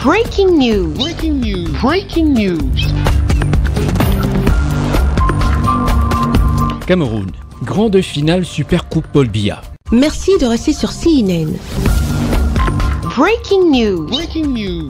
Breaking news. Breaking news. Breaking news. Cameroun, grande finale Super Coupe Paul Biya. Merci de rester sur CNN. Breaking news. Breaking news.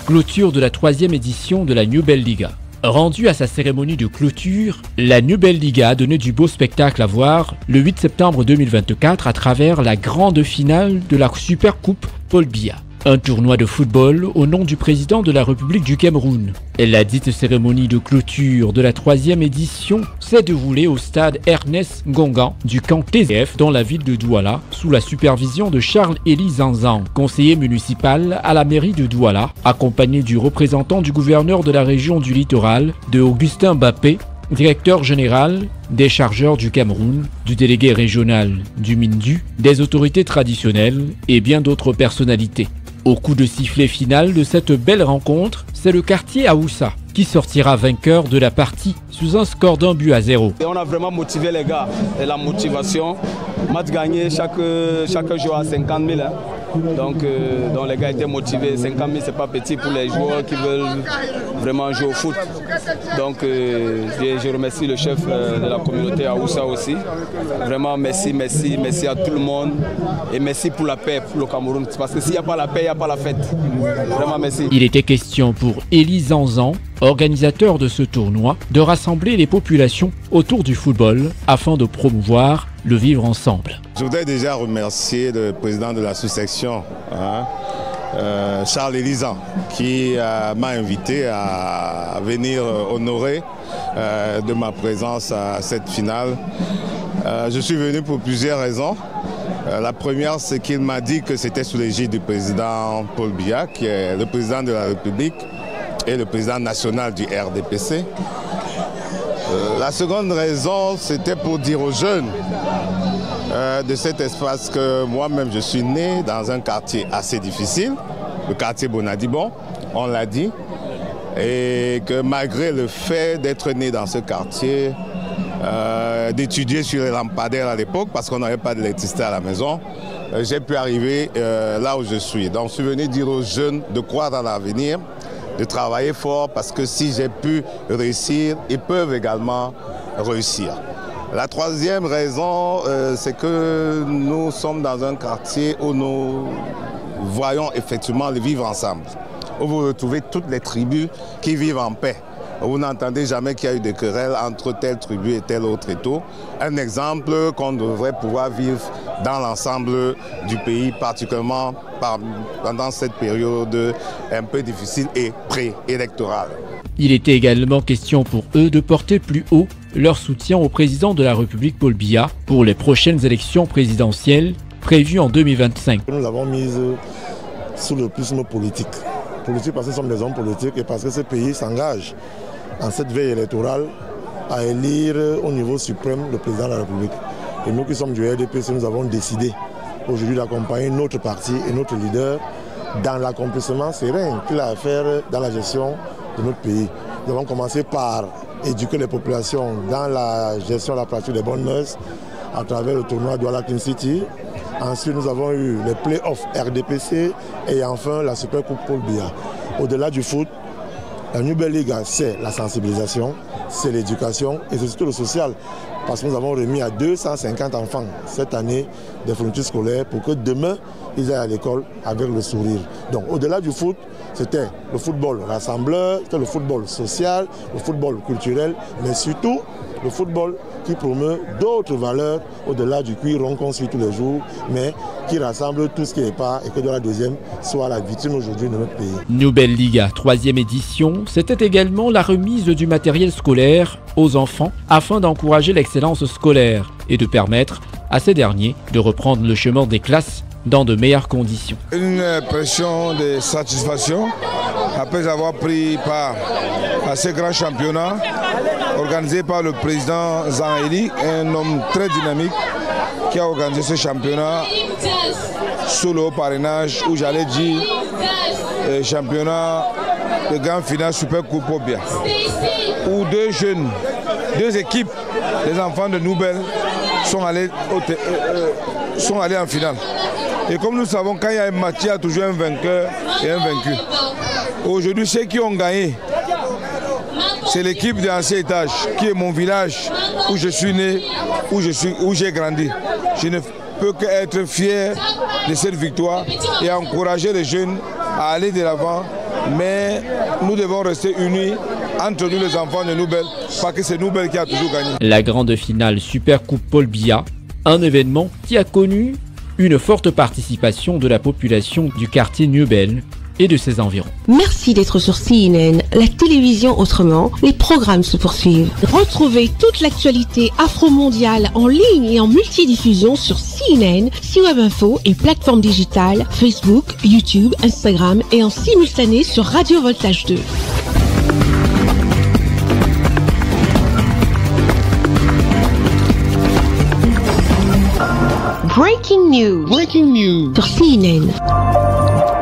Clôture de la 3e édition de la Nubel Liga. Rendue à sa cérémonie de clôture, la Nubel Liga a donné du beau spectacle à voir le 8 septembre 2024 à travers la grande finale de la Super Coupe Paul Biya. Un tournoi de football au nom du président de la République du Cameroun. La dite cérémonie de clôture de la 3e édition s'est déroulée au stade Ernest Ngongan du camp TZF dans la ville de Douala sous la supervision de Charles-Élie Zanzan, conseiller municipal à la mairie de Douala, accompagné du représentant du gouverneur de la région du littoral, de Augustin Bappé, directeur général des chargeurs du Cameroun, du délégué régional du Mindu, des autorités traditionnelles et bien d'autres personnalités. Au coup de sifflet final de cette belle rencontre, c'est le quartier Aoussa qui sortira vainqueur de la partie sous un score d'1-0. On a vraiment motivé les gars, et la motivation, match gagné chaque jour à 50 000. Donc les gars étaient motivés. 50 000 c'est pas petit pour les joueurs qui veulent vraiment jouer au foot. Donc je remercie le chef de la communauté Aoussa aussi. Vraiment merci à tout le monde et merci pour la paix pour le Cameroun. Parce que s'il n'y a pas la paix, il n'y a pas la fête. Vraiment merci. Il était question pour Élie Zanzan, organisateur de ce tournoi, de rassembler les populations autour du football afin de promouvoir le vivre ensemble. Je voudrais déjà remercier le président de la sous-section, Charles-Élie Zanzan, qui m'a invité à venir honorer de ma présence à cette finale. Je suis venu pour plusieurs raisons. La première, c'est qu'il m'a dit que c'était sous l'égide du président Paul Biya, qui est le président de la République et le président national du RDPC. La seconde raison, c'était pour dire aux jeunes de cet espace que moi-même je suis né dans un quartier assez difficile, le quartier Bonadibon, on l'a dit, et que malgré le fait d'être né dans ce quartier, d'étudier sur les lampadaires à l'époque, parce qu'on n'avait pas d'électricité à la maison, j'ai pu arriver là où je suis. Donc je suis venu dire aux jeunes de croire dans l'avenir, de travailler fort, parce que si j'ai pu réussir, ils peuvent également réussir. La troisième raison, c'est que nous sommes dans un quartier où nous voyons effectivement le vivre ensemble, où vous retrouvez toutes les tribus qui vivent en paix. Vous n'entendez jamais qu'il y a eu des querelles entre telle tribu et telle autre et tout. Un exemple qu'on devrait pouvoir vivre dans l'ensemble du pays, particulièrement pendant cette période un peu difficile et pré-électorale. Il était également question pour eux de porter plus haut leur soutien au président de la République Paul Biya pour les prochaines élections présidentielles prévues en 2025. Nous l'avons mise sous le prisme politique. Politique parce que nous sommes des hommes politiques et parce que ce pays s'engage en cette veille électorale à élire au niveau suprême le président de la République. Et nous qui sommes du RDPC, nous avons décidé aujourd'hui d'accompagner notre parti et notre leader dans l'accomplissement serein qu'il a à faire dans la gestion de notre pays. Nous avons commencé par éduquer les populations dans la gestion de la pratique des bonnes mœurs à travers le tournoi Douala Clean City. Ensuite, nous avons eu les play-offs RDPC et enfin la Super Coupe Paul Biya. Au-delà du foot, la Nubel Liga, c'est la sensibilisation, c'est l'éducation et c'est surtout le social. Parce que nous avons remis à 250 enfants cette année des fournitures scolaires pour que demain, ils aillent à l'école avec le sourire. Donc au-delà du foot, c'était le football rassembleur, c'était le football social, le football culturel, mais surtout le football qui promeut d'autres valeurs au-delà du cuir rond qu'on suit tous les jours, mais qui rassemble tout ce qui n'est pas et que de la deuxième soit la vitrine aujourd'hui de notre pays. Nubel Liga 3e édition, c'était également la remise du matériel scolaire aux enfants afin d'encourager l'excellence scolaire et de permettre à ces derniers de reprendre le chemin des classes dans de meilleures conditions. Une impression de satisfaction après avoir pris part à ce grand championnat organisé par le président Zanzan, un homme très dynamique qui a organisé ce championnat sous le haut parrainage, où j'allais dire championnat de grande finale Super Coupe Paul Biya, où deux équipes, les enfants de Nubel, sont allés sont allés en finale. Et comme nous savons, quand il y a un match, il y a toujours un vainqueur et un vaincu. Aujourd'hui, ceux qui ont gagné, c'est l'équipe de l'ancien étage, qui est mon village, où je suis né, où j'ai grandi. Je ne peux qu'être fier de cette victoire et encourager les jeunes à aller de l'avant. Mais nous devons rester unis entre nous les enfants de Noubel, parce que c'est Noubel qui a toujours gagné. La grande finale Super Coupe Paul Biya, un événement qui a connu une forte participation de la population du quartier Noubel et de ses environs. Merci d'être sur CNN, la télévision autrement. Les programmes se poursuivent. Retrouvez toute l'actualité afro-mondiale en ligne et en multidiffusion sur CNN, C-Web Info et plateformes digitales, Facebook, YouTube, Instagram et en simultané sur Radio Voltage 2. Breaking news. Breaking news. Sur CNN.